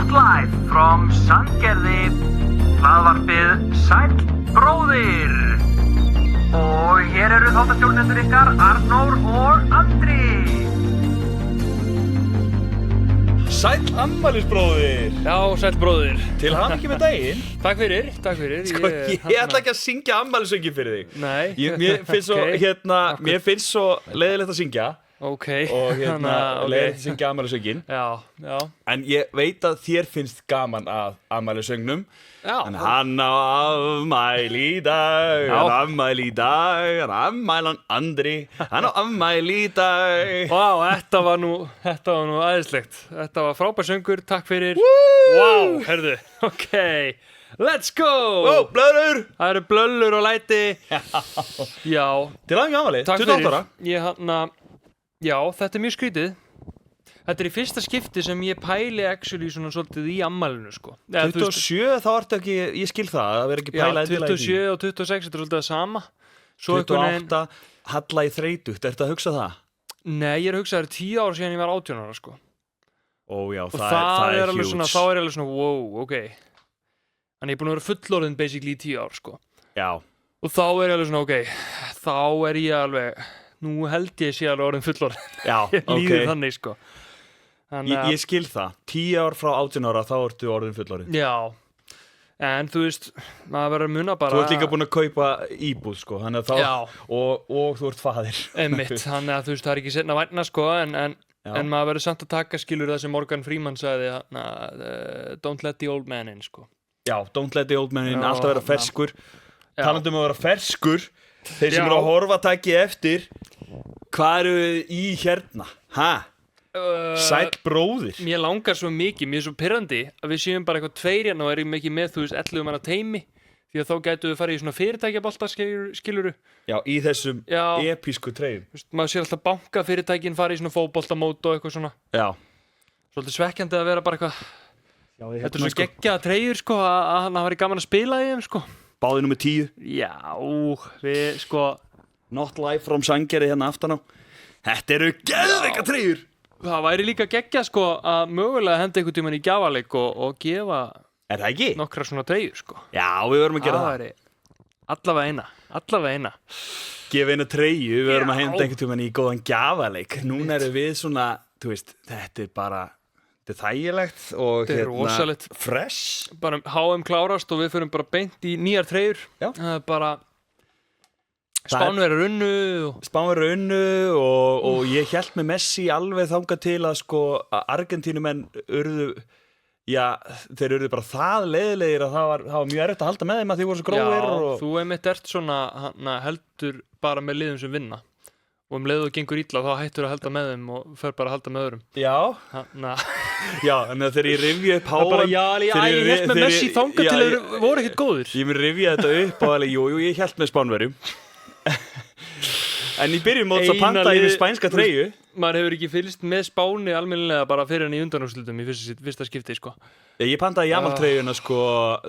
Not live from Sandgerði, hlaðvarpið Sæll bróðir. Og hér eru þáttastjórnendur ykkar Arnór og Andri. Sæll afmælisbróðir. Já, sæll bróðir. Til hamingju með daginn. Takk fyrir. Sko, ég ætla ekki að syngja afmælisöngin fyrir þig. Nei. Mér finnst svo, mér finnst svo leiðilegt að syngja. Ok. Og leiðilegt að syngja afmælisöngin. Já. En ég veit að þér finnst gaman að afmælisöngnum. Já. En hann á afmæli í dag, hann á afmæli í dag, hann á afmælan Andri, hann á afmæli í dag. Vá, þetta var nú æðislegt. Þetta var frábær söngur, takk fyrir. Vá, herðu, ok. Let's go! Ó, blöðrur! Það eru blöllur og læti. Já. Til hamingju afmæli, Takk 28 ára. fyrir. Já, þetta er mjög skrítið. Þetta er í fyrsta skipti sem ég pæli actually svona svolítið í ammælinu, sko. 27, þá ertu ekki, ég skil það vera ekki pæla endilega í því. Já, 27 og 26, þetta er svolítið það sama. Svo 28, halla í þreytugt, ertu að hugsa það? Nei, ég er að hugsa það 10 ára síðan ég var 18 ára, sko. Ó já, og það er alveg huge. svona, þá er alveg svona, wow, ok. Þannig ég er búin að vera fullorðin basically í 10 ár, sko. Já. Og þá er ég alveg svona, ok, þá er ég alveg, nú held ég sé alveg orðin fullorðin. Já, Ég líður þannig, sko. Ég skil það, 10 ár frá 18 ára, þá ertu orðin fullorðin. Já, en þú veist, maður verður að muna bara. Þú ert líka búin að kaupa íbúð, sko, þannig að þá, og þú ert faðir. Einmitt, þannig að þú veist, það er ekki seinna vænna, sko, en maður verður samt að taka skilur það sem Morgan Freeman sagði, don't let the old man in, sko. Já, don't let the old man in, alltaf vera ferskur. Talandi að vera ferskur, þeir sem Já. eru að horfa takið eftir, hvað eru í hérna? Sæll bróðir. Mér langar svo mikið, mér er svo pirrandi að við séum bara eitthvað tveir hérna og erum ekki með, þú veist, 11 manna teymi, því að þá gætu við farið í svona fyrirtækjabolta, skiluru. Já, í þessum episku treyjum. Þú veist, maður sér alltaf bankafyrirtækin farið í svona fótboltamót og eitthvað svona. Já. Svolítið svekkjandi að vera bara eitthvað, þetta er svo geggjaða treyjur, sko, að hann hafi verið gaman að spila í þeim, sko. Báði nummer 10. Já, við, sko. Not live from Sandgerði hérna aftan á. Þetta eru geðveika treyjur. Það væri líka geggjað, sko, að mögulega henda einhvern tímann í gjafaleik og gefa nokkra svona treyjur, sko. Já, við verðum að gera það. Það væri allavega eina. Gefa eina treyju, við verðum að henda einhvern tímann í góðan gjafaleik. Núna erum við svona, þú veist, þetta er bara, þetta er þægilegt og rosalegt. Fresh. Bara HM klárast og við förum bara beint í nýjar treyjur. Já. Það er bara Spánverjar unnu og ég hélt með Messi alveg þangað til að sko að Argentínumenn urðu, já, þeir urðu bara það leiðilegir að það var mjög erfitt að halda með þeim að því voru svo grófir. Já, þú einmitt ert svona heldur bara með liðum sem vinna og leiðu þú gengur illa þá hættur að halda með þeim og fer bara að halda með öðrum. Já. Já, en þegar ég rifja upp HM bara, ég hélt með Messi þangað til þeir voru ekkert góðir. Ég mun rifja þetta upp og alveg, jú, ég hélt með Spánverjum. En í byrjun móts að panta í spænska treyju. Maður hefur ekki fylgst með Spáni almennilega bara fyrir hann í undanúrslitum í fyrsta skipti, sko. Ég pantaði Jamal treyjuna, sko,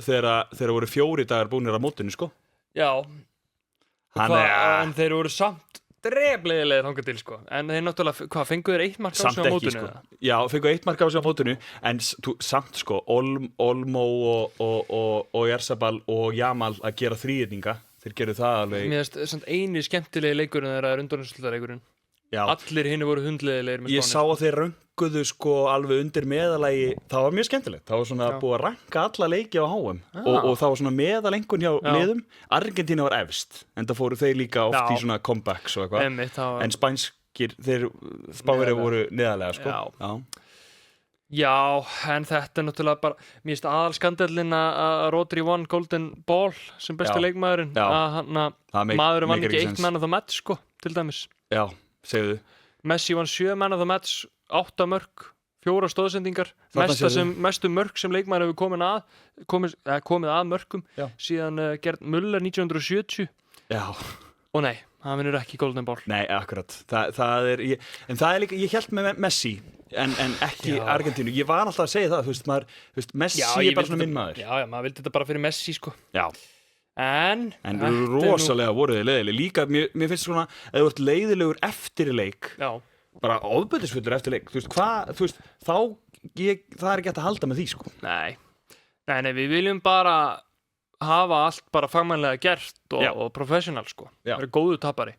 þegar voru 4 dagar búnir á mótinu, sko. Já. En þeir voru samt dreflegið þangað til, sko. En þeir náttúrulega, fengu þeir 1 mark á sig á mótinu? Sko. Já, fengu 1 mark á sig á mótinu, en samt, sko, Olmo og Jarzabal og Jamal að gera þríðninga. Þeir gerðu það alveg. Mér finnst eini skemmtilegi leikurinn þeirra er undanúrslitaleikurinn. Já. Allir hinni voru hundleðilegir með Spáni. Ég sá að þeir rönguðu sko alveg undir meðalagi. Það var mjög skemmtilegt. Það var svona búið að ranka alla leiki á HM og það var svona meðalengun hjá liðum. Argentína var efst, en það fóru þeir líka oft í svona comebacks og eitthvað. En spænskir, Spánverjar voru neðarlega, sko. Já. Já, en þetta er náttúrulega bara, mér finnst aðalskandellin að Rodri vann Golden Ball sem besti leikmaðurinn, að maðurinn vann ekki 1 man of the match, sko, til dæmis. Já, segðu. Messi vann 7 man of the match, 8 mörk, 4 stóðsendingar, mestu mörk sem leikmaður hefur komið að mörkum, síðan Gerd Müller 1970. Já. Og nei, hann vinnur ekki Golden Ball. Nei, akkurat. Það er líka, ég hélt með Messi, en ekki Argentínu. Ég var alltaf að segja það, þú veist, Messi er bara svona minn maður. Já, maður vildi þetta bara fyrir Messi, sko. Já. En rosalega voru þið leiðileg. Líka, mér finnst svona, ef þú ert leiðilegur eftir leik, bara ofbeldisfullur eftir leik, þá það ekki hægt að halda með því, sko. Nei, við viljum bara hafa allt bara fagmannlega gert og professional, sko. Það er góðu tapari.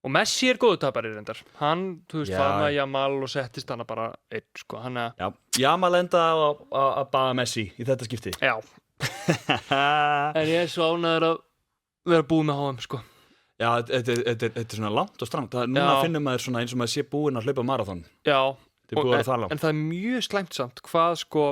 Og Messi er góðu tapari reyndar. Hann, þú veist, var með Jamal og settist hana bara einn, sko. Jamal enda að baða Messi í þetta skipti. Já. En ég er svo ánægður að vera búið með HM, sko. Já, þetta er svona langt og strangt. Núna finnum maður svona eins og maður sé búinn að hlaupa marathon. Já, en það er mjög slæmt samt hvað, sko,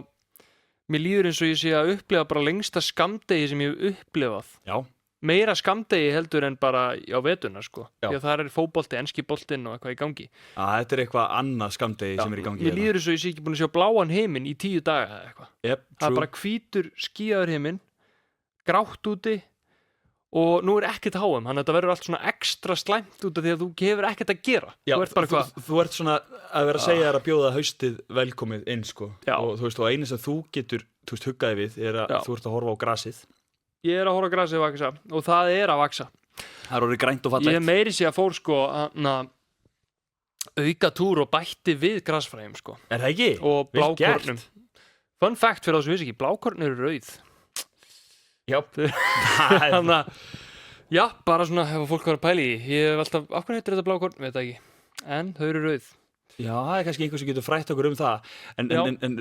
mér líður eins og ég sé að upplifa bara lengsta skammdegi sem ég hef upplifað. Já. Meira skammdegi heldur en bara á vetuna, sko. Já. Því að það er fótbolti, enski boltinn og eitthvað í gangi. Þetta er eitthvað annað skammdegi sem er í gangi. Mér líður eins og ég sé ekki búin að sjá bláan heiminn í 10 daga eða eitthvað. Það er bara hvítur skýjaður heiminn, grátt úti og nú er ekkert HM, þannig að þetta verður allt svona ekstra slæmt út af því að þú hefur ekkert að gera. Já, þú ert svona að vera að segja þér að bjóða haustið velkomið inn, sko. Já. Og þú veist, og einu sem þú getur, þú veist, huggaði við er að þú ert að horfa á grasið. Ég er að horfa á grasið vaksa og það er að vaksa. Það er orðið grænt og fallegt. Ég meiri sé að fór, sko, auka túr og bætti við grasfræjum, sko. Er það ekki? Og blákornum. Fun fact fyrir þá sem vissi ekki, blákorn eru rauð. Já. Þannig að, já, bara svona ef fólk var að pæla í. Ég hef alltaf, af hvernig heitir þetta blákorn? Veit það ekki. En þau eru rauð. Já, það er kannski einhver sem getur frætt okkur það. En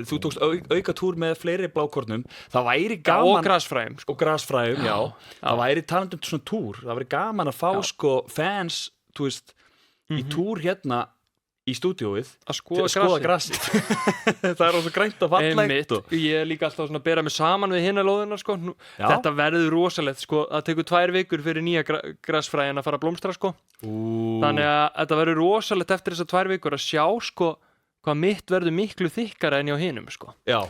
þú tókst auka túr með fleiri blákornum. Það væri gaman. Og grasfræjum. Og grasfræjum, já. Það væri talandi svona túr. Það væri gaman að fá, sko, fans, þú veist, í túr hérna í stúdíóið að skoða grasið. Það er svo grænt og fallegt. Ég er líka alltaf svona að bera mig saman við hinna lóðina, sko. Þetta verður rosalegt, sko. Það tekur 2 vikur fyrir nýja grasfræin að fara að blómstra, sko. Þannig að þetta verður rosalegt eftir þessar 2 vikur að sjá, sko, hvað mitt verður miklu þykkara en hjá hinum, sko. Já.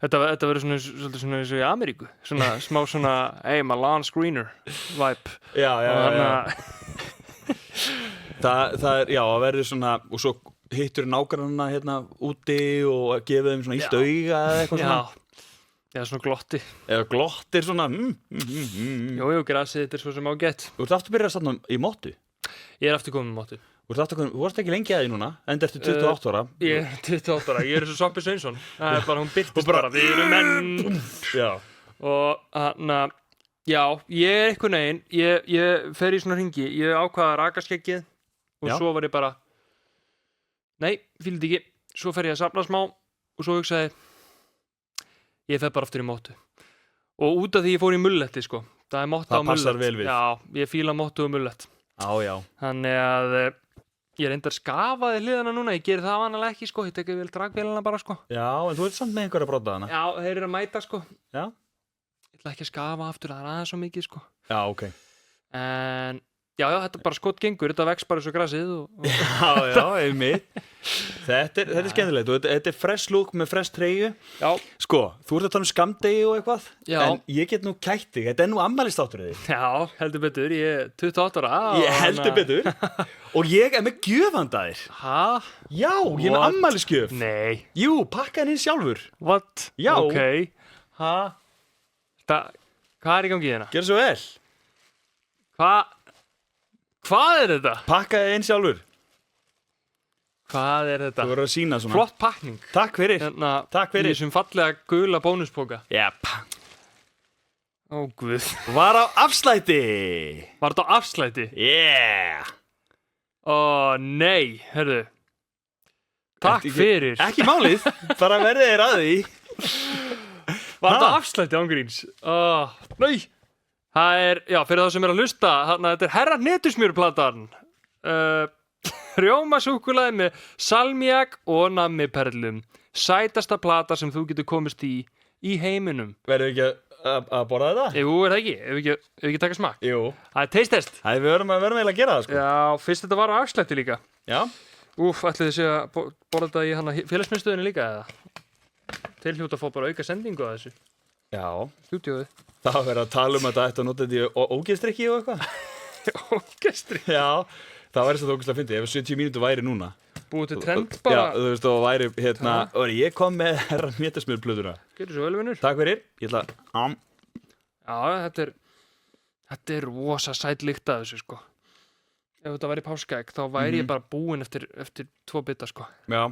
Þetta verður svolítið svona eins og í Ameríku. Svona smá svona, hey, my lawn screener vibe. Já. Það er, já, það verður svona, og svo hittur nágrannana hérna úti og gefið þeim svona illt auga eða eitthvað svona. Já, svona glotti. Eða glottir svona, Jú, grasið, þetta er svo sem ágætt. Þú ert aftur byrjað að í móttu? Ég er aftur komið með móttu. Þú varst ekki lengi að því núna, enda eftir 28 ára. Ég er 28 ára, ég er eins og Soppi Sveinsson. Það er bara, hún birtist bara, við erum menn. Já. Og, já, ég er einhvern veginn, ég fer í svona hringi, ég ákvað að raka skeggið. Og svo var ég bara, nei, fíldi ekki. Svo fer ég að safna smá og svo hugsaði, ég fer bara aftur í móttu. Og út af því ég fór í mulletti, sko. Það er mótta og mullett. Það passar vel við. Já, ég fíla móttu og mullett. Já. Þannig að ég reyndar skafaði hliðana núna. Ég geri það vanalega ekki, sko. Ég teki vel dragvélina bara, sko. Já, en þú ert samt með einhverja brotta hana. Já, þeir eru að mæta, sko. Já. Ég ætla ekki að skafa aftur, það er aðeins svo mikið, sko. Já, ok. En já, þetta bara skott gengur, þetta vex bara svo grasið Já, einmitt. Þetta er skemmtilegt og þetta er fresh look með fresh treyju. Já. Sko, þú ert að tala skammdegi og eitthvað. Já. En ég get nú kætt þig, þetta er nú afmælistáttur þig. Já, heldur betur, ég er 28 ára. Ég heldur betur. Og ég er með gjöfandaðir. Hæ? Já, ég er með afmælisgjöf. Nei. Jú, pakka henni sjálfur. What? Já. Ok. Hæ? Hvað er í gangi hérna? Gjörðu svo vel. Hvað er þetta? Pakkaði einn sjálfur. Hvað er þetta? Þú verður að sýna svona. Flott pakning. Takk fyrir. Takk fyrir. Í þessum fallega gula bónuspoka. Jep. Ó, guð. Var á afslætti. Var þetta á afslætti? Yeah. Ó, nei. Hörðu. Takk fyrir. Ekki málið. Bara verðið þér að því. Var þetta á afslætti ángríns? Ó, nei. Það er, já, fyrir þá sem er að hlusta, þetta er herra hnetusmjörplatan. Rjómasúkkulaði með salmiak og nammiperlum. Sætasta plata sem þú getur komist í heiminum. Verður ekki að borða þetta? Jú, er það ekki? Ef ekki taka smakk? Jú. Það er taste test. Það við verðum eiginlega að gera það, sko. Já, fyrst þetta var á afslætti líka. Já. Ætli þið sé að borða þetta í hana félagsmiðstöðinni líka, eða? Þeir hljóta að fá bara auka sendingu að þessu. Já. Stúdíóið. Það var verið að tala um að þetta nota þetta í ógeðstrykki og eitthvað. Ógeðstrykki? Já, það væri svo ógeðslega fyndið. Ef 70 mínútur væri núna. Búið til trend bara. Já, þú veist, og væri hérna, ég kom með herra hnetusmjörplötuna. Gjörðu svo vel, vinnur. Takk fyrir. Ég ætla að... Já, þetta er rosa sæt lykt af þessu, sko. Ef þetta væri páskaegg, þá væri ég bara búinn eftir 2 bita, sko. Já.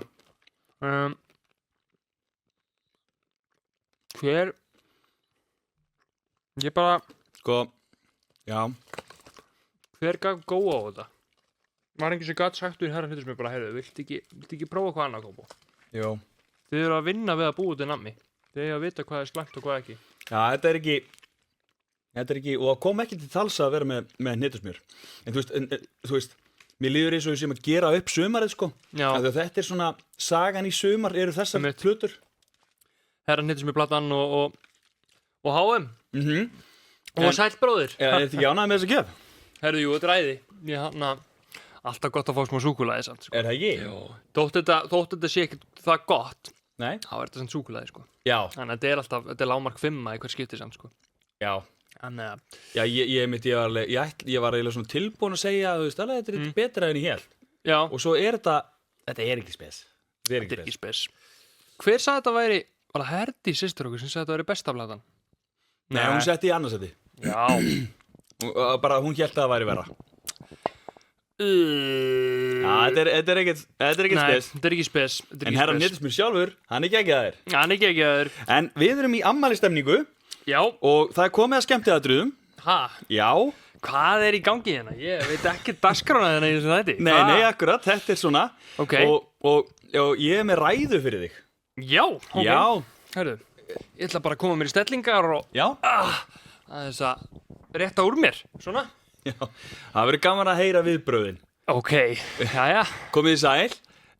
Ég bara Sko, já Hver gaf góa á þetta? Var einhver sem gat sagt við herra hlutur sem bara heyrðu, viltu ekki prófa hvað annað kombo? Jó Þið eru að vinna við að búa til nammi. Þið eru að vita hvað er slæmt og hvað ekki. Já, þetta er ekki og það kom ekki til talsa að vera með hnetusmjör en þú veist mér líður eins og við séum að gera upp sumarið sko þetta er svona, sagan í sumar eru þessar hlutur Herra hnetusmjör platan og HM og Sæll bróðir Er þetta ekki ánægð með þess að gef? Herðu, jú, þetta er æði. Ég alltaf gott að fá smá súkkulaði samt, sko. Er það ekki? Jó. Þótt þetta sé ekki það gott, Nei. þá er þetta samt súkkulaði, sko. Já. Þannig að þetta er lágmark 5 í hver skipti samt, sko. Já. Þannig að... Já, ég var eiginlega svona tilbúin að segja, þú veist, alveg þetta er betra en ég held. Já. Og svo er þetta er ekki spes. Þetta er ekki spes. Hver sagði þetta væri, var það Herdi systur okkur sem sagði þetta væri besta platan? Nei, hún setti í annarsæti. Já. Bara hún hélt að það væri verra. Já, þetta er ekkert spes. Nei, þetta er ekki spes. En herra Hnetusmjör sjálfur, hann er geggjaður. Hann er geggjaður. En við erum í afmælisstemningu. Já. Og það er komið að skemmtiatriðum. Ha? Já. Hvað er í gangi hérna? Ég veit ekki dagskrána hérna í þessu þætti. Nei, akkurat, þetta er svona. Ok. Og ég er með ræðu fyrir þig. Já, ok. Já. Hörru, ég ætla bara að koma mér í stellingar og... Já. Aðeins að rétta úr mér, svona. Já, það verður gaman að heyra viðbröðin. Ok, jæja. Komið í sæl.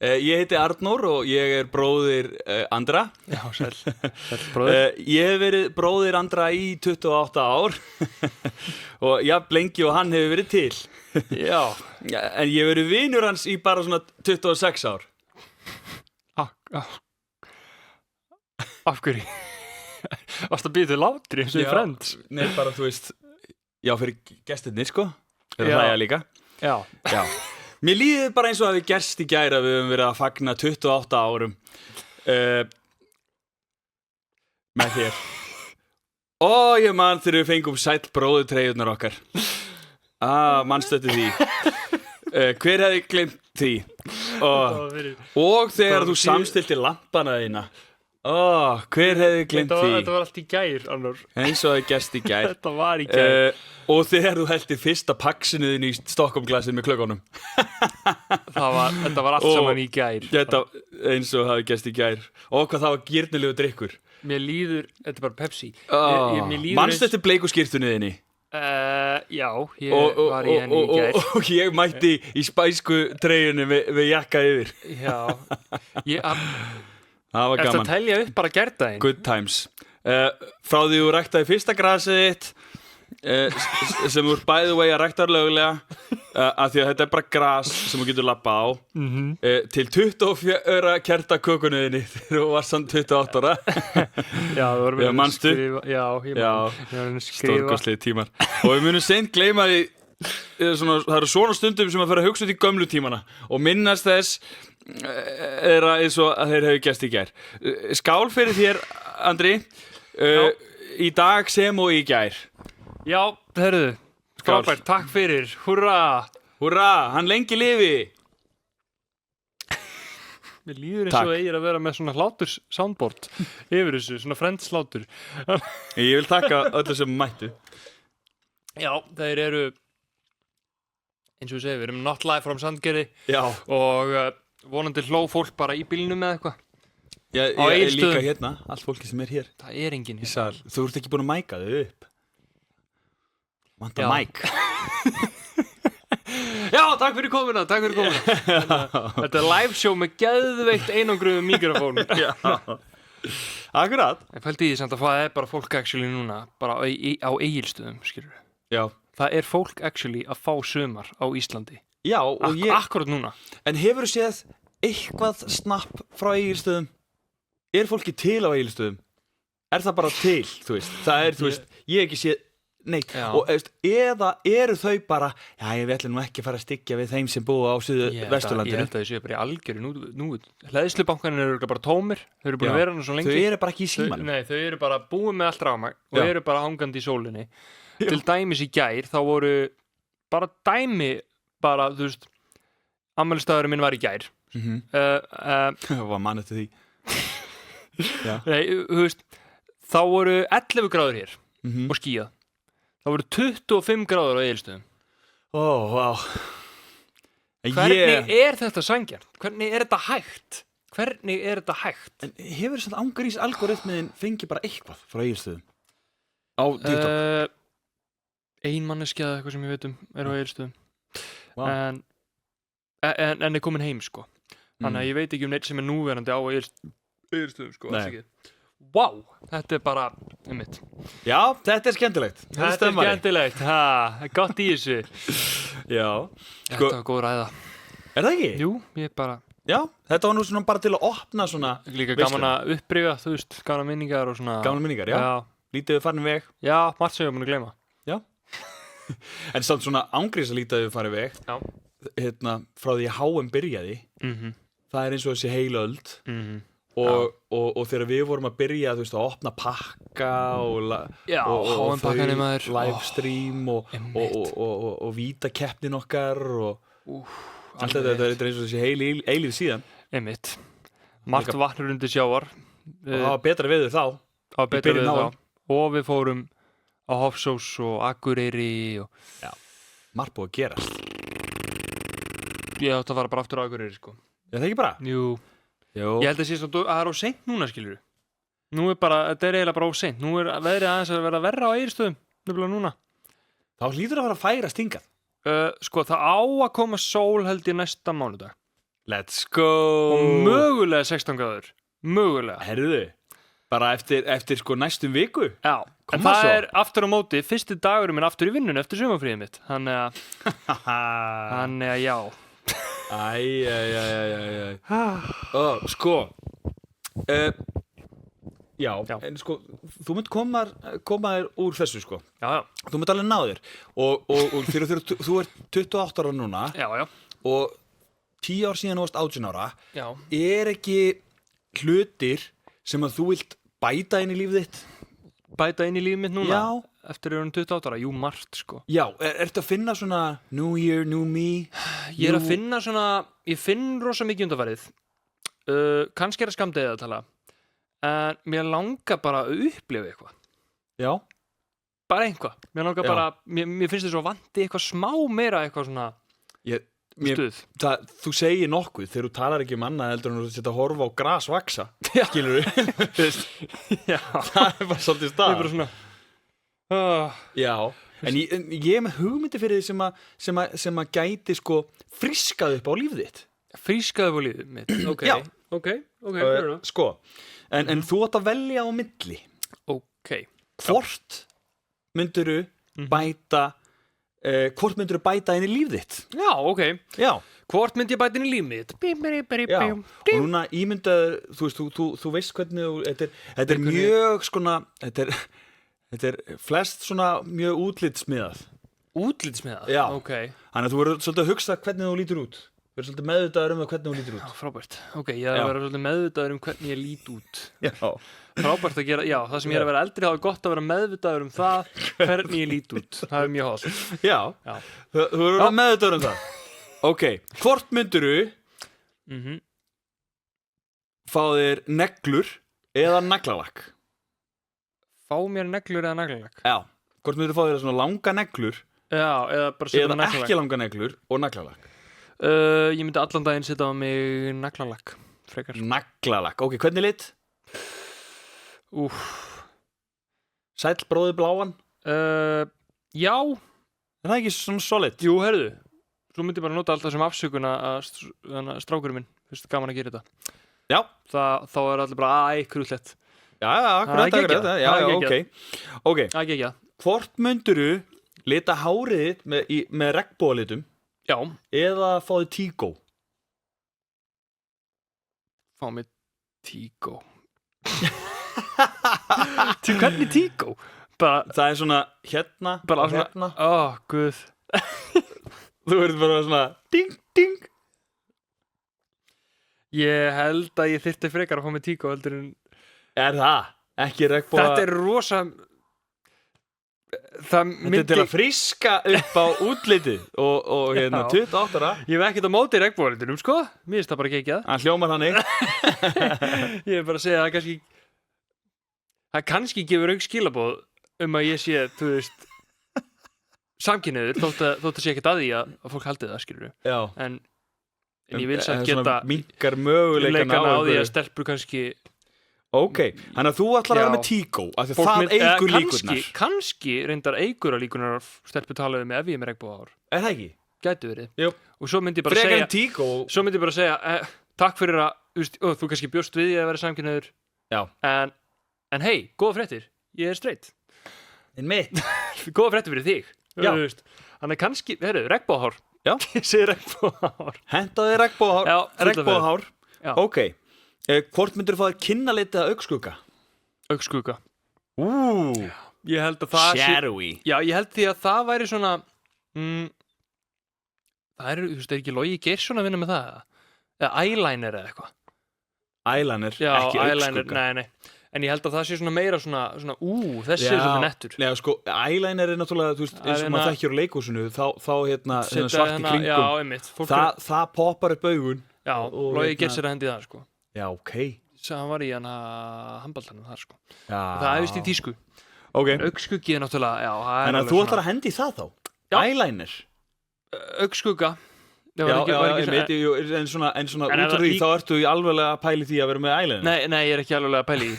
Ég heiti Arnór og ég er bróðir Andra. Já, sæl bróðir. Ég hef verið bróðir Andra í 28 ár og jafn lengi og hann hefur verið til. Já. En ég hef verið vinur hans í bara svona 26 ár. Af hverju? Varst að býða til látri eins og í Friends? Nei, bara þú veist, já, fyrir gestirni, sko. Fyrir hlæja líka. Já. Mér líður bara eins og að við gerst í gær að við höfum verið að fagna 28 árum með þér. Ég man þegar við fengum Sæll bróður treyjurnar okkar. Manstu eftir því. Hver hefði gleymt því? Og þegar þú samstilti lampana þína. Hver hefði gleymt því? Þetta var allt í gær, Arnór. Eins og það gerst í gær. Þetta var í gær. Og þegar þú heldir fyrsta paksinuðin í Stockholm-glasið með klökunum. Þetta var allt saman í gær. Þetta eins og það hefði gerst í gær. Og hvað það var gírnilegu drykkur. Mér líður, þetta er bara Pepsi. Manstu eftir bleiku skírtunniðinni? Já, ég var í henni í gær. Og ég mætti í spæsku treyjunni við jakka yfir. Já. Það var gaman. Eftir að telja upp bara gærdaginn. Good times. Frá því þú ræktaði fyrsta grasið þitt sem þú ert by the way að rækta löglega af því að þetta er bara gras sem þú getur labba á til 24 kertakökunuðinni þegar þú varst samt 28 ára. Já, þú vorum að manstu? Já, ég var að skrifa. Stórkostlegir tímar. Og við munum seint gleyma því það eru svona stundum sem að fara að hugsa út í gömlu tímana og minnast þess eins og að þeir hefur gerst í gær. Skál fyrir þér, Andri, í dag sem og í gær. Já, herruðu, frábært, takk fyrir, húrra! Húrra, hann lengi lifi! Mér líður eins og eigir að vera með svona hláturs soundboard yfir þessu, svona Friends hlátur. Ég vil þakka öllu sem mættu. Já, þeir eru, eins og við segjum, við erum not live from Sandgerði. Já. Og vonandi hló fólk bara í bílnum með eitthvað. Ég er líka hérna, allt fólki sem er hér. Það er enginn í sal. Þú ert ekki búin að mæka þau upp. Vanta mæk. Já, takk fyrir komuna. Þetta er live show með geðveikt einangruðum mikrofón. Já. Akkurat. Ég fældi í því samt að það er bara fólk actually núna, bara á Egilsstöðum, skilur við. Já. Það er fólk actually að fá sumar á Íslandi. Já, og akkurat núna. En hefurðu séð eitthvað snapp frá Egilsstöðum? Er fólki til á Egilsstöðum? Er það bara til, þú veist? Það er, þú veist, ég hef ekki séð neitt. Og eða eru þau bara, já, ég vil nú ekki fara að styggja við þeim sem búa á Suðvesturlandinu. Ég held að þau séu bara í algjöru nú. Hleðslubankanir eru bara tómir. Þau eru búin að vera nú svo lengi. Þau eru bara ekki í símanum. Nei, þau eru bara búið með allt rafmagn og eru bara hangandi í sólinni. Til dæmis í gær, þá voru bara bara, þú veist, afmælisdagurinn minn var í gær. Hvað mann eftir því? Nei, þú veist, þá voru 11 gráður hér og skýjað. Þá voru 25 gráður á Egilsstöðum. Vá. Hvernig er þetta sanngjarnt? Hvernig er þetta hægt? En hefur svona ángrís algoritmiðin fengið bara eitthvað frá Egilsstöðum? Á TikTok? Ein manneskja eða eitthvað sem ég veit er á Egilsstöðum. Wow. En er komin heim, sko. Þannig að ég veit ekki neitt sem er núverandi á Egilsstöðum, sko. Vá, þetta bara einmitt. Já, þetta er skemmtilegt. Þetta er skemmtilegt, gott í þessu. Já. Þetta var góð ræða. Er það ekki? Jú, ég bara... Já, þetta var nú svona bara til að opna svona... Líka gaman að upprifa, þú veist, gamla minningar og svona... Gamla minningar, já. Lítið við farin veg. Já, margt sem ég var búin að gleyma. Já. En samt svona ángrís að lítið við farin veg. Já. Frá því að HM byrjaði, það er eins og þessi heilöld. Og þegar við vorum að byrja, þú veist, að opna pakka og livestream og vítakeppnin okkar og allt þetta er eins og þessi eilíð síðan. Einmitt. Margt vatnur undir sjávar. Og það var betra veður þá. Og við fórum á Hofsós og Akureyri og... Já, margt búið að gerast. Ég átti að fara bara aftur á Akureyri, sko. Já, það ekki bara? Jú. Ég held að það er á seint núna, skilur. Þetta er eiginlega bara á seint. Nú er veðrið aðeins að vera verra á Egilsstöðum, nefnilega núna. Þá hlýtur að vera að færa stingað. Sko, það á að koma sól held ég næsta mánudag. Let's go! Og mögulega 16 gráður. Mögulega. Herðu, bara eftir sko næstum viku? Já, en það er aftur á móti, fyrsti dagurinn minn aftur í vinnunni eftir sumarfríið mitt. Þannig að já. Sko, já, en sko, þú munt koma þér úr þessu, sko. Já. Þú munt alveg ná þér. Og þegar þú ert 28 ára núna. Já. Og 10 ár síðan þú varst 18 ára. Já. Er ekki hlutir sem að þú vilt bæta inn í lífið þitt? Bæta inn í lífið mitt núna? Já. Eftir að vera 28 ára? Jú, margt, sko. Já, ertu að finna svona New Year, New Me? Ég er að finna svona, ég finn rosa mikið undanfarið. Kannski er það skammdegið að tala. En mér langar bara að upplifa eitthvað. Já. Bara eitthvað. Mér langar bara, mér finnst þess að vanti eitthvað smá meira, eitthvað svona stuð. Þú segir nokkuð þegar þú talar ekki annað heldur en þú setja að horfa á gras vaksa. Skilur við? Já. Það er bara svolítið stað. Það er bara svona... Já, en ég er með hugmyndi fyrir því sem að gæti sko friskað upp á lífið þitt. Friskað upp á lífið mitt? Ok. Já. Ok. Sko, en þú átt að velja á milli. Ok. Hvort myndirðu bæta inn í lífið þitt? Já, ok. Já. Hvort myndi ég bæta inn í lífið mitt? Já, og núna ímyndaður, þú veist hvernig þetta er mjög skona, þetta er flest svona mjög útlitsmiðað. Útlitsmiðað? Já. Ok. Þannig að þú verður svolítið að hugsa hvernig þú lítur út. Þú verður svolítið meðvitaður hvernig þú lítur út. Já, frábært. Ok, ég er að vera svolítið meðvitaður hvernig ég lít út. Já. Frábært að gera, já, það sem ég er að vera eldri þá er gott að vera meðvitaður það hvernig ég lít út. Það er mjög hótt. Já. Þú verður að vera meðvitaður það. Ok, hvort myndirðu fá þér neglur eða naglalakk? Fá mér neglur eða naglalakk? Já, hvort myndirðu fá þér svona langa neglur? Já, eða bara setja naglalakk? Eða ekki langa neglur og naglalakk? Ég myndi allan daginn setja á mig naglalakk, frekar. Naglalakk, ok, hvernig lit? Sæll bróði bláan? Já. Er það ekki svona solid? Jú, herðu. Svo myndi ég bara nota alltaf sem afsökun að strákurinn minn, finnst gaman að gera þetta. Já. Þá er allir bara, krúllett. Já, akkurat. Já, ok. Það er ekki. Hvort myndirðu lita hárið með regnbogalitum? Já. Eða fá þið tígó? Fá mig tígó. Til hvernig tígó? Það er svona hérna bara og hérna. Guð. Þú verður bara svona ding, ding. Ég held að ég þyrfti frekar að fá mig tígó heldur en... Er það? Ekki regnboga... Þetta er rosa... Þetta er til að friska upp á útlitið og hérna 28 ára. Ég hef ekkert á móti regnbogalitunum, sko. Mér finnst það bara geggjað. Hann hljómar þannig. Ég er bara að segja að kannski það kannski gefur skilaboð að ég sé, þú veist samkynhneigður, þótt að sé ekkert að því að fólk haldi það, skilurðu en ég vil samt geta minnkar möguleikana á því að stelpur kannski þannig að þú ætlar að vera með tíkó af því það eykur líkurnar kannski reyndar eykur að líkurnar að stelpur talaðu með ef ég er með regnbogahár það ekki? Gæti verið Jú. og svo myndi ég bara segja takk fyrir að þú kannski bjóst við ég að vera samkynhneigður en hei, góða fréttir, ég er straight góða fréttir fyrir þig þannig kannski, regnbogahár ég segi regnbogahár hentaði regnbogahár ok, hvort myndir þú fá þér kynnalit eða augnskugga? Augnskugga ég held að það ég held því að það væri svona það er ekki Logi Geirsson að vinna með það eða eyeliner eða eitthvað eyeliner, ekki augnskugga nei en ég held að það sé svona meira svona þessi er svona nettur sko, eyeliner er náttúrulega, þú veist, eins og maður þekkjur á leikhúsinu þá svart í kringum það poppar upp augun Logi Geirsson að hendi það, sko ok hann var í hana handboltanum þar, sko það er vist í tísku augnskuggi er náttúrulega en að þú ætlar að hendi það þá? Eyeliner? Augnskugga en svona út af því þá ertu í alveg að pæli því að vera með eyeliner nei, ég er ekki alveg að pæli í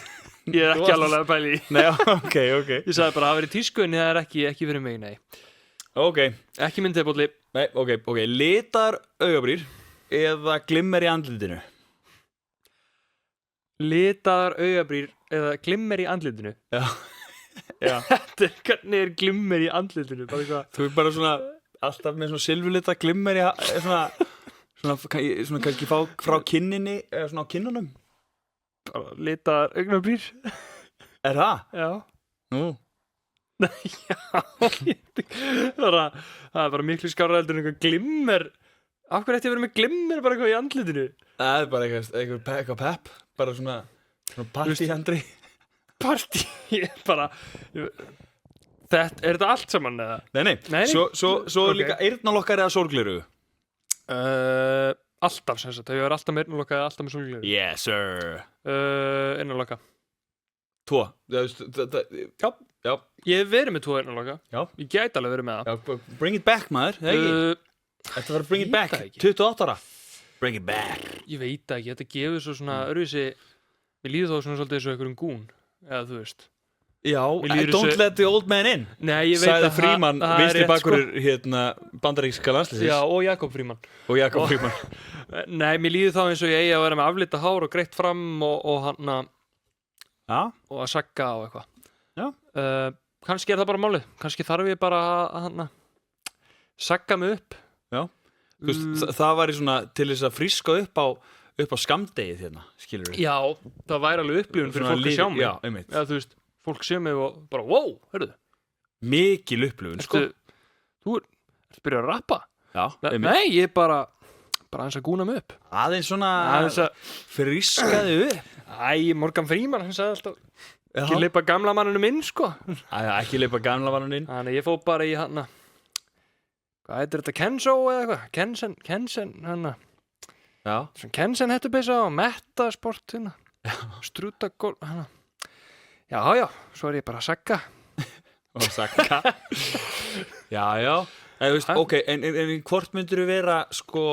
nei, ok ég sagði bara að það verið tísku en það er ekki fyrir mig, nei ekki myndið bóli nei, ok, litar augabrýr eða glimmer í andlitinu litaðar augabrýr eða glimmer í andlitinu hvernig er glimmer í andlitinu þú er bara svona alltaf með svona silfurlita glimmer svona kannski frá kinninni eða svona á kinnunum litaðar augabrýr það? já nú það er bara miklu skárra heldur en eitthvað glimmer af hverju ætti að vera með glimmer bara eitthvað í andlitinu það er bara eitthvað pepp bara svona partíhandri bara er þetta allt saman eða? Nei. Svo líka eyrnalokkar eða sólgleru alltaf sem sagt, þau er alltaf með eyrnalokka eða alltaf með sólgleru yes sir eyrnalokka 2 já ég hef verið með 2 eyrnalokka ég gæti alveg verið með það bring it back maður þetta var bring it back 28 ára bring it back ég veit ekki, þetta gefur svo svona öðruvísi við líður þá svona svolítið eins og einhverjum gún eða þú veist don't let the old man in sagði Frímann, vinstri bakkurur bandaríkska landsliðsins og Jakob Frímann nei, mér líður þá eins og ég eigi að vera með aflita hár og greitt fram og og að sagga og eitthvað kannski er það bara málið kannski þarf ég bara að sagga mig upp það væri svona til þess að fríska upp á skammdegið skilur við það væri alveg upplifun fyrir fólk að sjá mig eða þú veist fólk sé mig og bara, wow, hörðu mikil upplifun, sko þú ert byrjað að rappa nei, ég er bara aðeins að gúna mig upp aðeins að friskaði upp Morgan Freeman, hann sagði alltaf ekki leipa gamla mannunum inn, sko ekki leipa gamla mannunum inn þannig ég fór bara í hana hvað heitir þetta, Kenzo eða eitthvað Kensen, hana Kensen hettupeysa og Metasport Strútagól, hana já, svo er ég bara að sagga ok, en hvort myndir þú vera sko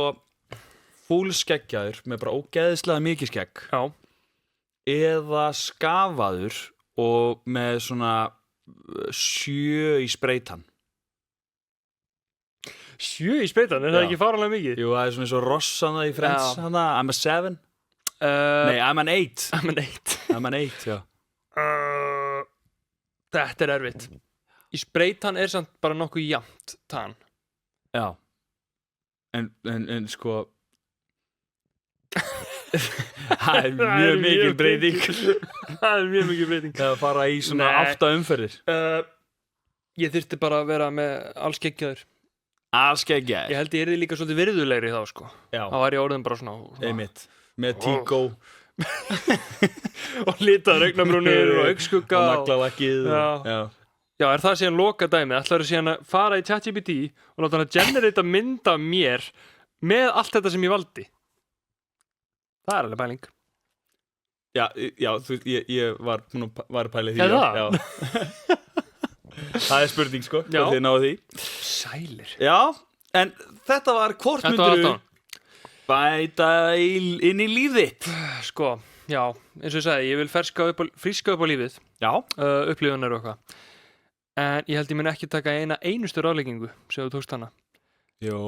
fúlskeggjaður með bara ógeðislega mikið skegg eða skafaður og með svona 7 í spreytan 7 í spreytan, er það ekki fáránlega mikið? Jú, það er svona eins og Ross hana í Friends hana, I'm a 7 nei, I'm an 8 I'm an 8, já þetta er erfitt í spreytan er samt bara nokkuð jafnt tann en sko það er mjög mikil breyting það fara í svona 8 umferðir ég þyrfti bara að vera með allskeggjaður ég held ég yrði líka svolítið virðulegri þá, sko þá var ég orðin bara svona einmitt, með tíkó og litaður augnabrúnir og augnskugga og naglallakkið já, er það síðan loka dæmi ætlarðu síðan að fara í ChatGPT og láta hann að generata mynd af mér með allt þetta sem ég valdi það er alveg pæling Já, þú veist, ég var að pæla því. Já. Það spurning, sko, hvað þið náðu því. Sælir. Já, en þetta var hvort myndirðu bæta inn í líf þitt. Sko, já, eins og ég sagði, ég vil fríska upp á lífið. Já. Upplifunar og eitthvað. En ég held ég mun ekki taka einustu ráðleggingu sem þú tókst hana. Jó.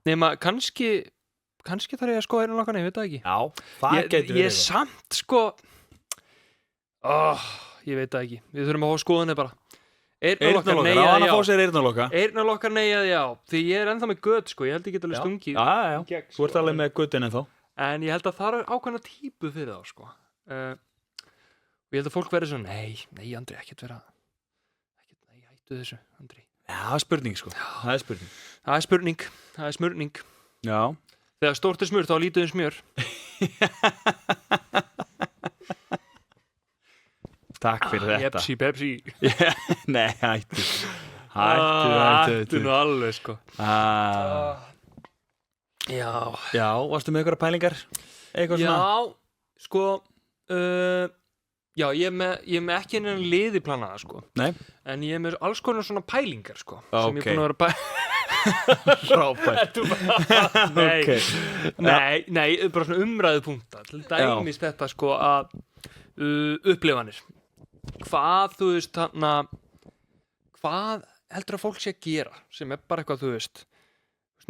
Nema, kannski þarf ég að skoða eyrnalokkana, ég veit það ekki. Já, það getur verið. Ég samt, sko, ég veit það ekki. Við þurfum að fá skoðunni bara. Eyrnalokkar, nei, já. Hann að fá sér eyrnalokka. Eyrnalokkar, nei, já. Því ég er ennþá með göt, sko. Ég held ég get alveg stungið. Já. Þú ert alveg með götin ennþá. En ég held að það er ákveðna típu fyrir þá, sko. Og ég held að fólk verður svona, nei, Andri, ekkert hættu þessu, Andri. Já, það er spurning, sko. Það er spurning. Já. Þegar stórt er smjör, þá lítið smjör. Takk fyrir þetta. Pepsi. Nei, hættu. Hættu nú alveg, sko. Já, varstu með einhverja pælingar? Eitthvað svona? Já, sko, já, ég er með ekki einhvern liði planaða, sko. Nei. En ég er með alls konar svona pælingar, sko. Sem ég er búin að vera Frábært. Nei, bara svona umræðupunkta. Til dæmis þetta, sko, að upplifanir. Hvað, þú veist, hvað heldur að fólk sé að gera sem er bara eitthvað, þú veist.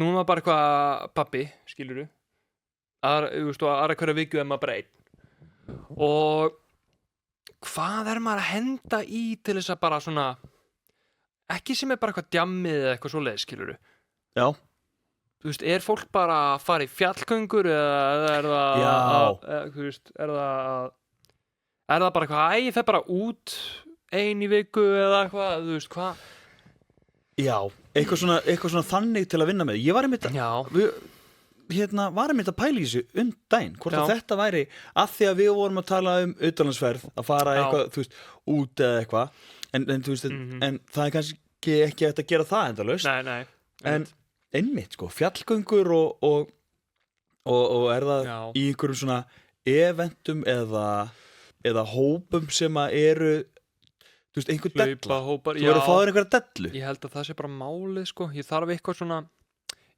Núna bara eitthvað pabbi, skilurðu. Aðra hverja viku er maður bara einn. Og hvað er maður að henda í til þess að bara svona, ekki sem er bara eitthvað djammið eða eitthvað svoleiðis, skilurðu. Já. Þú veist, er fólk bara að fara í fjallgöngur eða er það, þú veist, er það bara eitthvað, ég fer bara út ein í viku eða eitthvað, þú veist, hvað? Já, eitthvað svona þannig til að vinna með. Ég var einmitt að pæla í þessu daginn, hvort að þetta væri að því að við vorum að tala utanlandsferð, að fara eitthvað, þú veist, út eða eitthvað, en þú veist, en það er kannski ekki hægt að gera það endalaust. Nei. En einmitt, sko, fjallgöngur og er það í einhverjum svona eventum eða hópum sem að eru, þú veist, einhver della. Þú verður að fá þér einhverja dellu. Ég held að það sé bara málið, sko. Ég þarf eitthvað svona,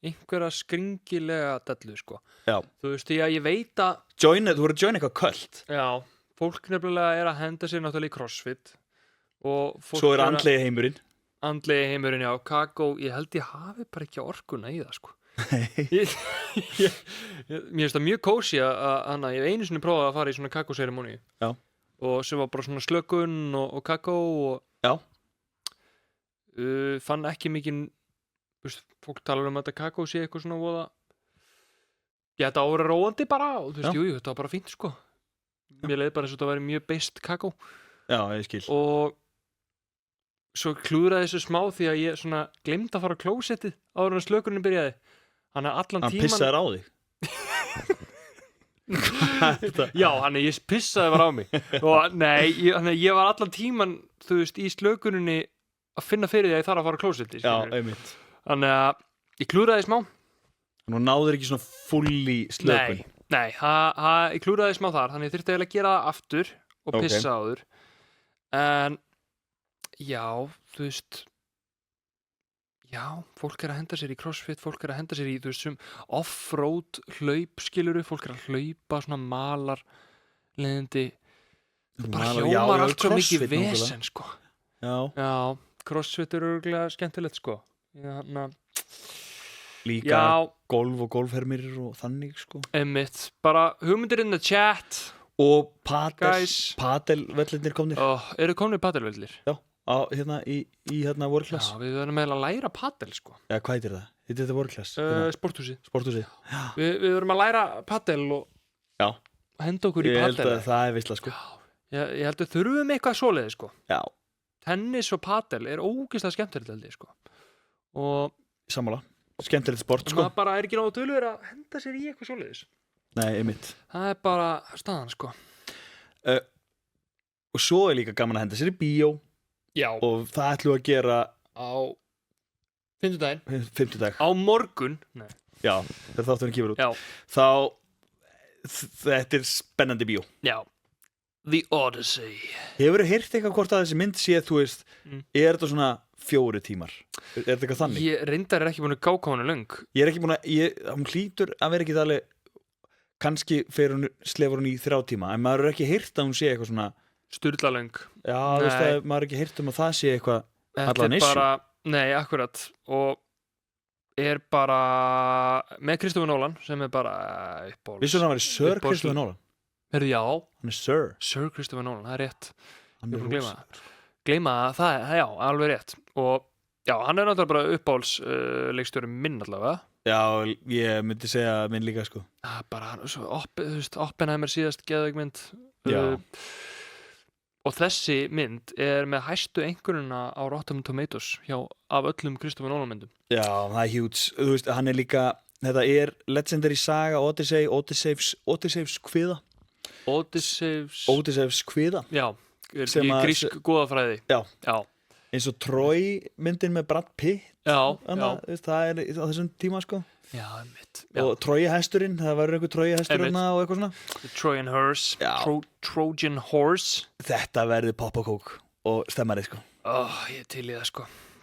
einhverja skringilega dellu, sko. Já. Þú veist, ég veit að þú verður að joina eitthvað köld. Já, fólk nefnilega er að henda sér náttúrulega í crossfit. Svo er andlegi heimurinn. Andlegi heimurinn, já, kakó. Ég held ég hafi bara ekki orkuna í það, sko. Mér finnst það mjög kósi að ég hef einu sinni prófað að fara í svona kakóserimóníu. Já. Og sem var bara svona slökun og kakó og fann ekki mikið, fólk talar um að þetta kakó sé eitthvað svona voða, þetta ára róandi bara og þú veist, jú, þetta var bara fínt, sko. Mér leiði bara eins og þetta væri mjög beist kakó. Já, ég skil. Og svo klúðraði þessu smá því að ég svona glemdi að fara á klósettið áður en slökunin byrjaði. Hann pissaði á þig. Já, ég pissaði bara á mig og ég var allan tíman, þú veist, í slökuninni að finna fyrir því að ég þarf að fara á klósetti. Já, einmitt. Þannig að ég klúðraði smá. Nú náður ekki svona full í slökun. Nei, ég klúðraði smá þar, þannig ég þurfti eiginlega að gera það aftur og pissa áður. En já, þú veist, já, fólk er að henda sér í crossfit, fólk er að henda sér í, þú veist, off-road hlaup, skilurðu, fólk er að hlaupa svona malar leiðindi, það bara hljómar allt svo mikið vesen, sko. Já, crossfit er örgulega skemmtilegt, sko. Líka golf og golfhermir og þannig, sko. Einmitt, bara hugmyndir in the chat. Og padelvellinir komnir. Eru komnir padelvellir? Já. Hérna í World Class. Já, við verðum að læra padel, sko. Já, hvað heitir það? Heitir þetta World Class? Sporthúsið. Við verðum að læra padel og henda okkur í padel. Ég held að það er veisla, sko. Ég held að þurfum eitthvað svoleiði, sko. Já. Tennis og padel er ógeðslega skemmtilegt, held ég, sko. Og sammála. Skemmtilegt sport, sko. Það bara er ekki náðu dölur að henda sér í eitthvað svoleiðis. Nei, einmitt. Það er bara staðan, sko. Og svo er líka gaman að henda sér í bíó. Já. Og það ætlum við að gera á fimmtudag. Á morgun. Nei. Já, þegar þátturinn kemur út. Já. Þá, þetta er spennandi bíó. Já. The Odyssey. Hefurðu heyrt eitthvað hvort að þessi mynd sé, þú veist, er þetta svona 4 tímar? Er þetta eitthvað þannig? Ég reyndar ekki búin að gáka hana löng. Ég er ekki búin að, hún hlýtur að vera ekki alveg, kannski slefur hún í 3 tíma, en maður er ekki heyrt að hún sé eitthvað svona sturla löng. Já, þú veist að maður er ekki heyrt að það sé eitthvað allan issue. Bara, nei, akkurat, og er bara með Christopher Nolan sem bara uppáhalds. Vissu að hann væri Sir Christopher Nolan? Herðu, já. Hann er Sir Christopher Nolan, það er rétt. Hann er gleyma það, já, alveg rétt. Og já, hann er náttúrulega bara uppáhalds leikstjóri minn allavega. Já, ég myndi segja minn líka, sko. Bara, þú veist, Oppenheimer síðast geðveik mynd. Já. Og þessi mynd er með hæstu einhverjuna á Rotten Tomatoes af öllum Christopher Nolan myndum. Já, það er huge. Þú veist, hann er líka, þetta er legendary saga, Odysseifs kviða. Odysseifs kviða. Já, grísk goðafræði. Já. Eins og Troy myndin með Brad Pitt. Já. Það er á þessum tíma, sko. Já, einmitt. Og Troy-hesturinn, það var einhver Troy-hestur og eitthvað svona. Trojan Horse. Trojan Horse. Þetta verði pop og kók og stemmarið, sko. Ég er til í það, sko.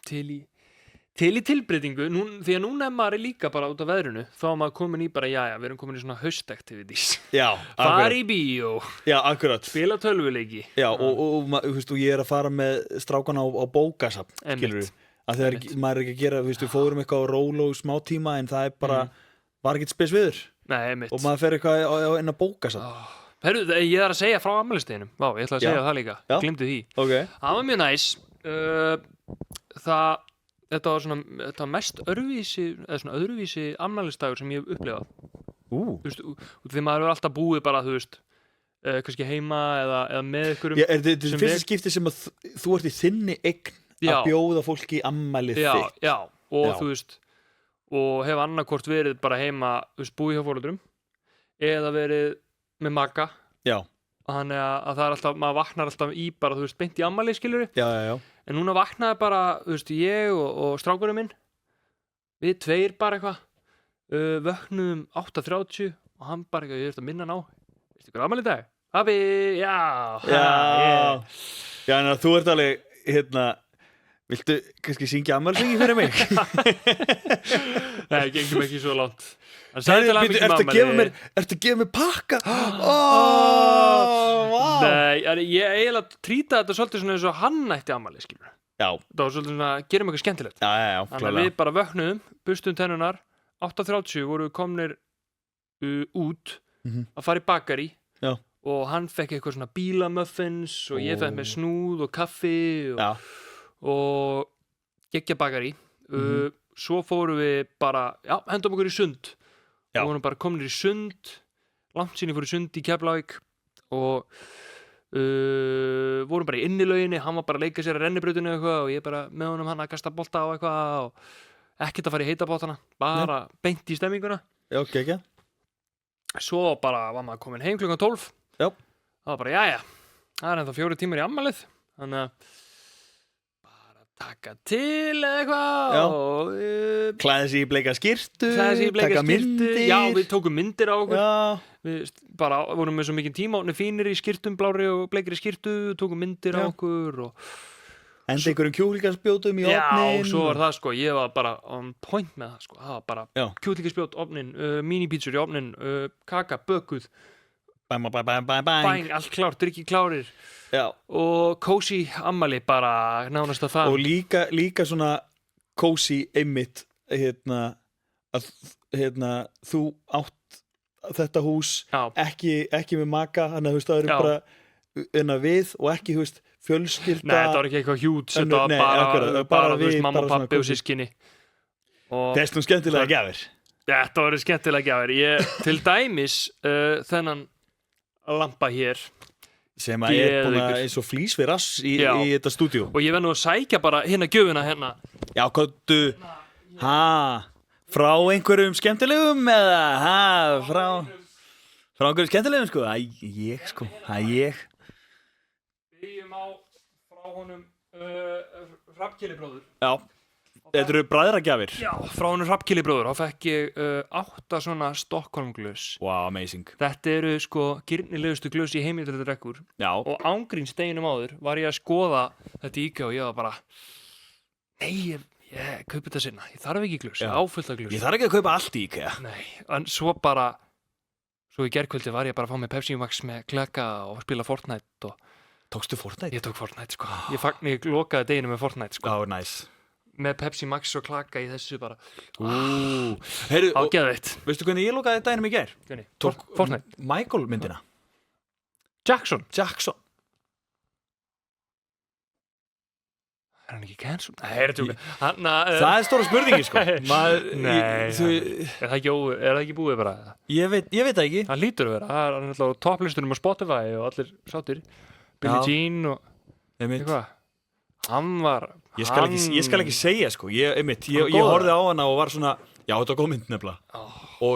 Til í tilbreytingu, því að núna er maður líka bara út af veðrinu, þá er maður komin í bara, við erum komin í svona haustaktivities. Já, akkurat. Fara í bíó. Já, akkurat. Spila tölvuleiki. Já, og ég er að fara með strákana á bókasafn, skilurðu. Að þegar maður er ekki að gera, við fórum eitthvað á róló smá tíma, en það er bara, var ekkert spes viður. Nei, einmitt. Og maður fer eitthvað inn á bókasafn. Herru, ég er að segja frá afmælisdeginum. Vá, ég ætla að segja það líka. Gleymdi því. Okay. Það var mjög næs. Þetta var mest öðruvísi afmælisdagur sem ég hef upplifað. Því maður er alltaf búið bara, þú veist, kannski heima eða með ykkurum. Þetta er fyrsta skipti sem að þú ert í þinni eign að bjóða fólki í afmælið þitt. Já, og þú veist, og hef annarkvort verið bara heima, þú veist, búið hjá foreldrum, eða verið með maka. Já. Þannig að það er alltaf, maður vaknar alltaf í bara, þú veist, beint í afmælið, skilurðu. Já. En núna vaknaði bara, þú veist, ég og strákurinn minn, við tveir bara eitthvað, vöknuðum 8:30 og hann bara eitthvað, ég veist að minna hann á, veistu ykkur afmæli í dag? Hafi, já. Já, en þú ert alveg, viltu kannski syngja afmælisöngi fyrir mig? Nei, gengum ekki svo langt. Ertu að gefa mér pakka? Nei, ég eiginlega trýta þetta svolítið svona eins og hann ætti afmæli, skilur. Já. Það var svolítið svona, gerum eitthvað skemmtilegt. Já, þannig að við bara vöknuðum, bustum tennunar, 8:30 vorum við komnir út að fara í bakari. Já. Og hann fekk eitthvað svona bílamuffins og ég fekk með snúð og kaffi og geggja bakari. Svo fórum við bara, hendum okkur í sund. Við vorum bara komin í sund, langt síðan ég fór í sund í Keflavík og vorum bara í innilauginni, hann var bara að leika sér að rennibrautinu eitthvað og ég bara með honum hann að kasta bolta á eitthvað og ekkert að fara í heita bátana, bara beint í stemminguna. Já, ekki. Svo bara var maður komin heim klukkan 12. Já. Það var bara, það er ennþá 4 tímar í afmælið, þannig að taka til eða eitthvað og klæða sig í bleika skyrtu, taka myndir. Já, við tókum myndir á okkur. Við bara vorum með svo mikið tíma og fínir í skyrtum, blári og bleikri skyrtu, tókum myndir á okkur og enda einhverjum kjúklingaspjótum í ofnin. Já, og svo var það, sko, ég var bara on point með það, sko. Það var bara kjúklingaspjót, ofnin, minipítsur í ofnin, kaka, bökuð, bæng, allt klárt, drikki klárir. Já. Og cozy ammali bara nánast að það. Og líka svona cozy einmitt að þú átt þetta hús ekki með maka, þannig að það eru bara við og ekki fjölskylda. Nei, þetta var ekki eitthvað hjút, þetta var bara við, mamma, pappi og sískinni. Þetta er nú skemmtilega gjafir. Þetta voru skemmtilega gjafir. Ég til dæmis þennan lampa hér sem að er búin að eins og flís við rass í þetta stúdíu. Og ég verð nú að sækja bara gjöfina hérna. Já, kottu, frá einhverjum skemmtilegum eða, frá einhverjum skemmtilegum, sko. Ég. Byggjum á frá honum Hrafnkeli bróður. Já. Þetta eru bræðragjafir. Já, frá honum Hrafnkeli bróður, þá fekk ég 8 svona Stockholm-glös. Wow, amazing. Þetta eru sko girnilegustu glös í heimi til þetta drekkur. Já. Og ángríns deginum áður var ég að skoða þetta IKEA og ég var bara, nei, ég kaupi þetta sinna. Ég þarf ekki glös, áfullt af glös. Ég þarf ekki að kaupa allt í IKEA. Nei, en svo í gærkvöldi var ég bara að fá mig Pepsi Max með klaka og spila Fortnite og... Tókstu Fortnite? Ég tók Fortnite, sko. Ég lokaði deginu með Fortnite, sko. Já, nice. Með Pepsi Max og klaka í þessu bara. Heyrðu, ágæðveitt. Veistu hvernig ég lokaði dæginum í gær? Hvernig? Tók Fortnite. Michael myndina. Jackson. Er hann ekki cancel? Nei, er það er stóra spurningi, sko. Nei, er það ekki búið bara? Ég veit það ekki. Það lítur að vera. Það er alltaf á topplistunum á Spotify og allir sáttir. Billie Jean og eitthvað. Hann var... Ég skal ekki segja, sko. Ég horfði á hana og var svona, já, þetta var góð mynd nefnilega. Og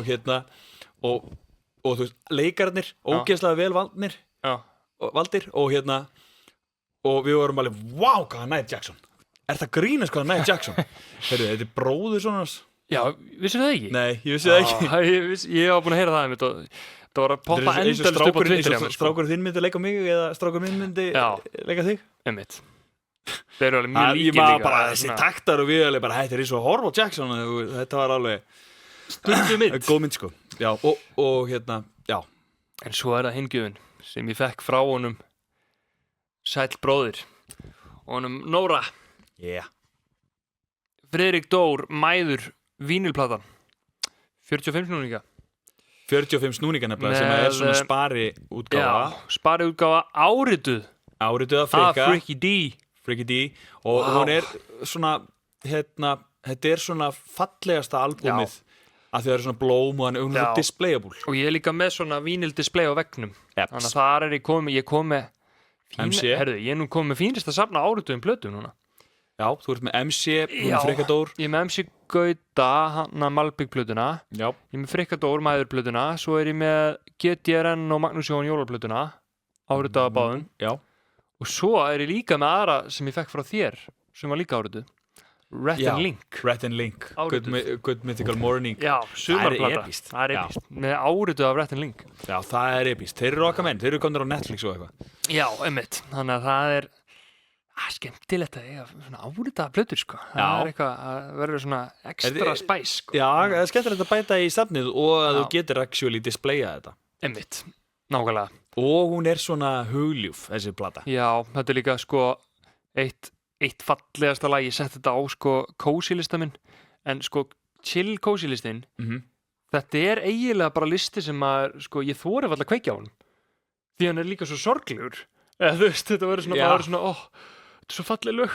og þú veist, leikarnir, ógeðslega vel valdir og við vorum alveg, wow, hvað Nia Jackson. Er það grínast hvað Nia Jackson? Heyrðu, þetta er bróður svona. Já, vissir það ekki? Nei, ég vissi það ekki. Ég var búin að heyra það einmitt og það var að poppa endalist upp á Twitter. Strákur þinn myndi leika mig eða strákur minn myndi leika þig? Einmitt. Þeir eru alveg mjög líkir líka. Ég var bara þessi taktar og við alveg bara, þetta er eins og horfa á Jackson og þetta var alveg stundu mynd. Góð mynd, sko. Já, og já. En svo er það hingjöfin sem ég fekk frá honum Sæll bróðir og honum Nóra. Yeah. Friðrik Dór, Mæður, vínilplatan. 45 snúninga. 45 snúninga nefnilega sem er svona spari útgáfa. Já, spari útgáfa árituð af Frikka. Freaky D og hún er svona þetta er svona fallegasta albúmið að það er svona blóm og hann er svona displayable og ég er líka með svona vínil display á veggnum þannig að þar er ég kom með ég er nú komið með fínasta safna árituðum plötum núna. Já, þú ert með MC, Frikka Dór. Ég er með MC Gauta, hana Malbygg plötuna. Já. Ég er með Frikka Dór, Mæður plötuna. Svo er ég með GTRN og Magnús Jón Jólar plötuna. Árituð af báðum. Já. Og svo er ég líka með aðra sem ég fekk frá þér, sem var líka árituð. Rhett and Link. Good Mythical Morning. Já, sumarplata. Það er epíst. Með árituð af Rhett and Link. Já, það er epíst. Þeir eru okkar menn. Þeir eru komnir á Netflix og eitthvað. Já, einmitt. Þannig að það er skemmtilegt að eiga svona áritaða plötur, sko. Það er eitthvað að verður svona extra spæs, sko. Já, það er skemmtilegt að bæta í safnið og að þú getur actually displaya þetta. Einmitt. Nákvæmlega. Og hún er svona hugljúf, þessi plata. Já, þetta er líka, sko, eitt fallegasta lag. Ég setti þetta á, sko, cozy lista minn. En, sko, chill cozy listin, þetta er eiginlega bara listi sem að, sko, ég þori alltaf að kveikja á hann. Því hann er líka svo sorglegur. Eða, þú veist, þetta verður svona, þetta er svo falleg lög.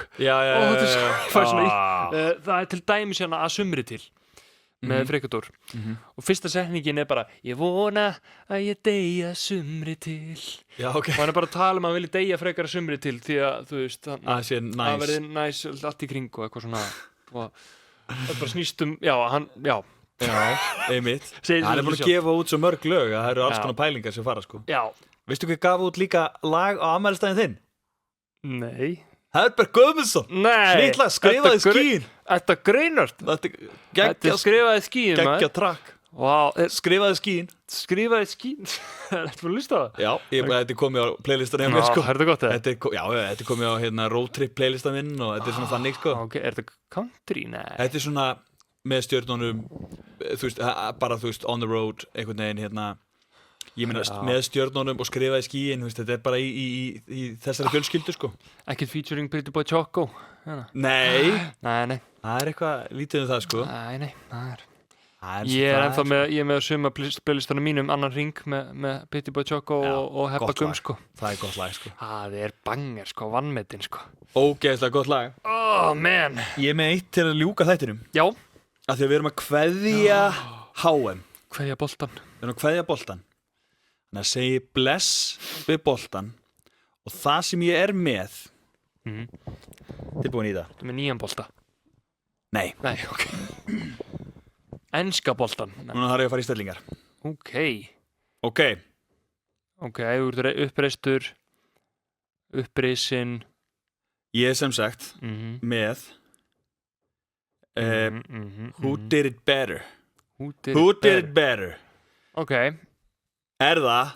Það er til dæmis hérna að sumri til með Frikka Dór og fyrsta setningin er bara ég vona að ég deyja sumri til. Já, ok. Og hann er bara að tala um að hann vilja deyja frekar að sumri til því að þú veist að verði næs allt í kring og eitthvað svona og það bara snýst einmitt. Hann er búin að gefa út svo mörg lög að það eru alls konar pælingar sem fara, sko. Já. Veistu hvað gaf út líka lag á afmælisdaginn þinn? Nei. Herbert Guðmundsson. Nei. Snillla, skrifaði skín. Þetta greinast. Þetta skrifaði skín. Geggja trakk. Wow. Skrifaði skín. Skrifaði skín. Það er eftir að hlusta á það. Já, þetta er komið á playlistan hjá mér, sko. Er þetta gott, eða? Já, þetta er komið á road trip playlistan minn og þetta er svona þannig, sko. Ok, er þetta country? Nei. Þetta er svona með stjörnunum, þú veist, bara þú veist, on the road, einhvern veginn, ég meina með stjörnunum og skrifaði skíin, þetta er bara í þessari fjölskyldu, sko. Ekkert featuring Pretty Boy Choco? Nei. Nei. Það er eitthvað lítið um það, sko. Nei, það er... Ég er ennþá með að suma playlistanum mínum annan ring með Pretty Boy Choco og Heppa Gum, sko. Það er gott lag, sko. Það er banger, sko, vannmetinn, sko. Ógeðslega gott lag. Oh, man. Ég er með eitt til að ljúka þættinum. Já. Af því að við erum að kveðja HM. Kveðja boltan. Við erum að kveðja boltan. Þannig að segi bless við boltan og það sem ég er með tilbúin í það. Þú er með nýjan bolta? Nei, ok. Enska boltan? Núna þarf ég að fara í stellingar. Ok, þú ert uppreisinn. Ég er sem sagt með Who did it better? Who did it better? Ok. Það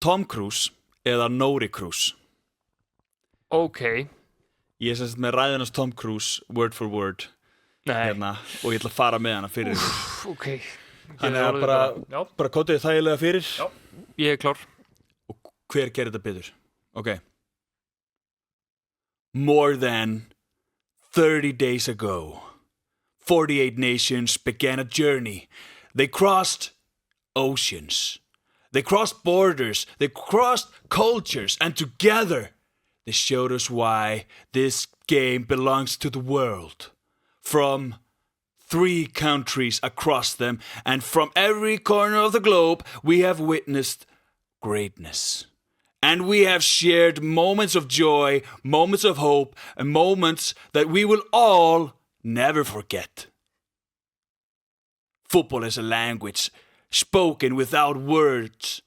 Tom Cruise eða Nori Cruise? Ok. Ég sem sagt með ræðinans Tom Cruise word for word hérna, og ég ætla að fara með hana fyrir Ok. Þannig að bara kótið þægilega fyrir. Já, ég klár. Og hver gerir þetta betur? Ok. More than 30 days ago, 48 nations began a journey. They crossed oceans. They crossed borders. They crossed cultures. And together, they showed us why this game belongs to the world. From 3 countries across them, and from every corner of the globe, we have witnessed greatness. And we have shared moments of joy, moments of hope, and moments that we will all never forget. Football is a language spoken without words,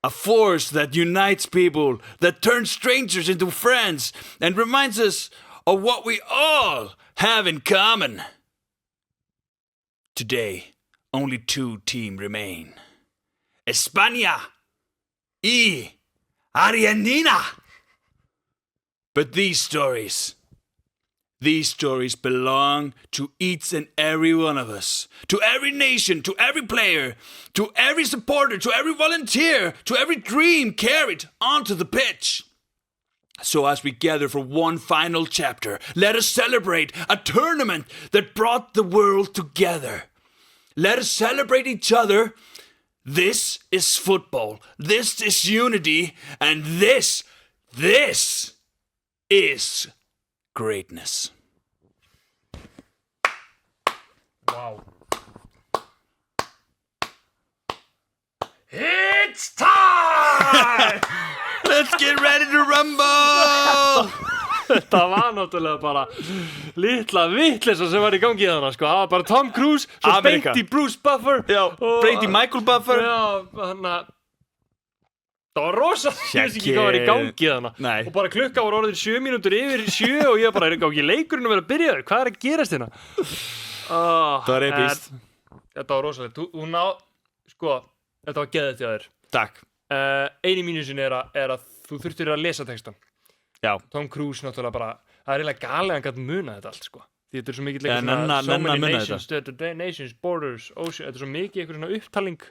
a force that unites people, that turns strangers into friends, and reminds us of what we all have in common. Today, only 2 teams remain. España y Argentina. But these stories belong to each and every one of us, to every nation, to every player, to every supporter, to every volunteer, to every dream carried onto the pitch. So as we gather for one final chapter, let us celebrate a tournament that brought the world together. Let us celebrate each other. This is football. This is unity. And this is greatness. Wow. It's time! Let's get ready to rumble! Þetta var náttúrulega bara litla vitleysa sem var í gangi þarna, sko. Það var bara Tom Cruise, svo Amerika. Beint í Bruce Buffer. Já, Brady Michael Buffer. Já, það var rosa. Ég veist ekki hvað var í gangi þarna. Nei. Og bara klukka var orðin 7 mínútur yfir 7 og ég bara er ekki leikurinn að vera að byrja. Hvað er að gerast hérna? Það var epíst. Þetta var rosalegt. Þú sko, þetta var geðið til þér. Takk. Einu mínusin er að þú þurftir að lesa textan. Já. Tom Cruise náttúrulega bara, það er eiginlega galið að hann gæti muna þetta allt, sko. Því þetta er svo mikið Ja, so many nations, nations, borders, ocean, þetta er svo mikið eitthvað svona upptalning.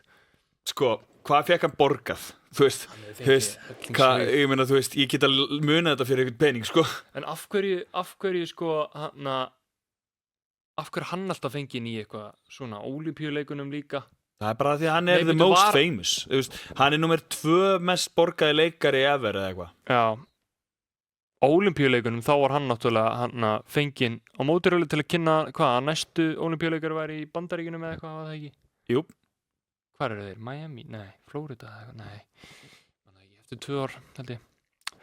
Sko, hvað fekk hann borgað? Þú veist, ég meina, þú veist, ég get að muna þetta fyrir einhvern pening, sko. En af hverju, sko, af hverju hann alltaf fengið í eitthvað svona ólympíuleikunum líka? Það er bara því að hann er the most famous. Þú veist, hann er númer 2 mest borgaði leikari ever eða eitthvað. Já. Ólympíuleikunum, þá var hann náttúrulega fenginn á mótirölu til að kynna hvað, næstu ólympíuleikari væri í Bandaríkjunum eða eitthvað, var það ekki? Jú. Hvar eru þeir? Miami? Nei. Florida eða eitthvað? Nei. Eftir 2 ár, held ég.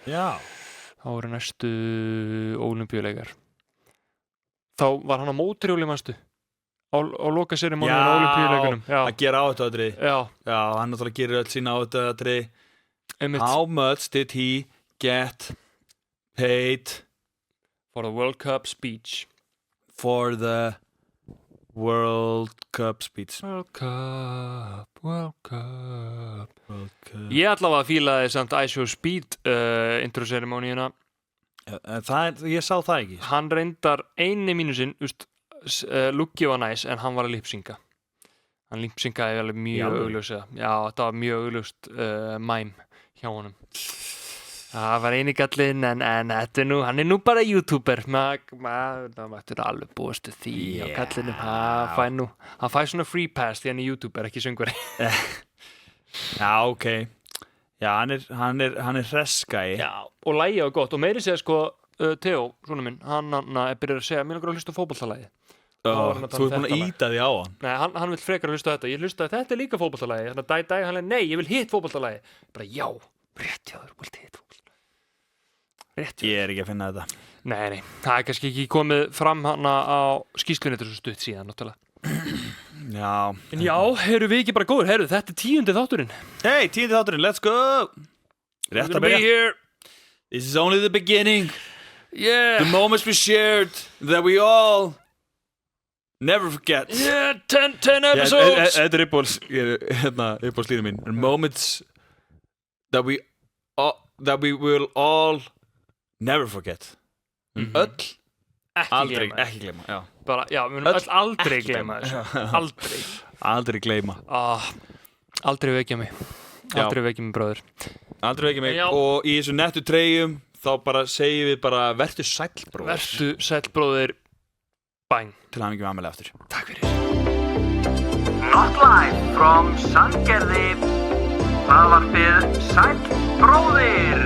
Já. Þá voru næstu ólympíuleikar. Þá var hann á mótirölu, manstu? Á loka serimóníunum á ólympíuleikunum. Já. Að gera áhættuatriði. Já. Já, hann náttúrulega gerir öll sína áhættuatriði. Einmitt. How much did he get paid for the World Cup speech? For the World Cup speech. World Cup. Ég allavega fílaði samt I Show Speed intro-serimóníuna. Ég sá það ekki. Hann reyndar eini mínusinn, Luggi var næs, en hann var að lipsynka. Hann lipsynkaði alveg mjög augljóslega. Já, þetta var mjög augljóst mæm hjá honum. Það var eini gallinn, en þetta er hann er nú bara YouTuber. Það mættur alveg búast til því á gallinum. Hann fær svona free pass því hann er YouTuber, ekki söngvari. Já, ok. Já, hann er hreskæi. Já, og lagið var gott. Og meiri segja, sko, Theo, svona minn, hann er byrjað að segja, mér langar að hlusta á fótboltalagið. Þú ert búin að íta því á hann. Nei, hann vill frekar að hlusta á þetta. Ég hlusta að þetta er líka fótboltalagið. Þannig að dag, hann nei, ég vil hitt fótboltalagið. Bara, já, rétt hjá þér, vilt hitt fótboltalagið. Rétt hjá þér. Ég er ekki að finna þetta. Nei, það er kannski ekki komið fram hana á skýrslunni, þetta er svo stutt síðan, náttúrulega. Já. En já, erum við ekki bara góður? Þetta er 10. þátturinn. Hey, 10. þátturinn, let's go! Rétt að byrja. Be here. This is only the beginning. Yeah. The moments we shared that we all never forget. Yeah, 10 episodes. Þetta er uppbólslínu mín. The moments that we will all never forget. Öll ekki gleyma. Já. Bara, já, við munum öll aldrei gleyma þessu. Aldrei gleyma. Aldrei vekja mig. Aldrei vekja mig, bróðir. Aldrei vekja mig. Og í þessu nettu treyjum þá bara segjum við bara vertu sæll, bróðir. Vertu sæll, bróðir. Bang. Til hamingju með afmæli aftur. Takk fyrir. Not live from Sandgerði. Hlaðvarpið Sæll bróðir.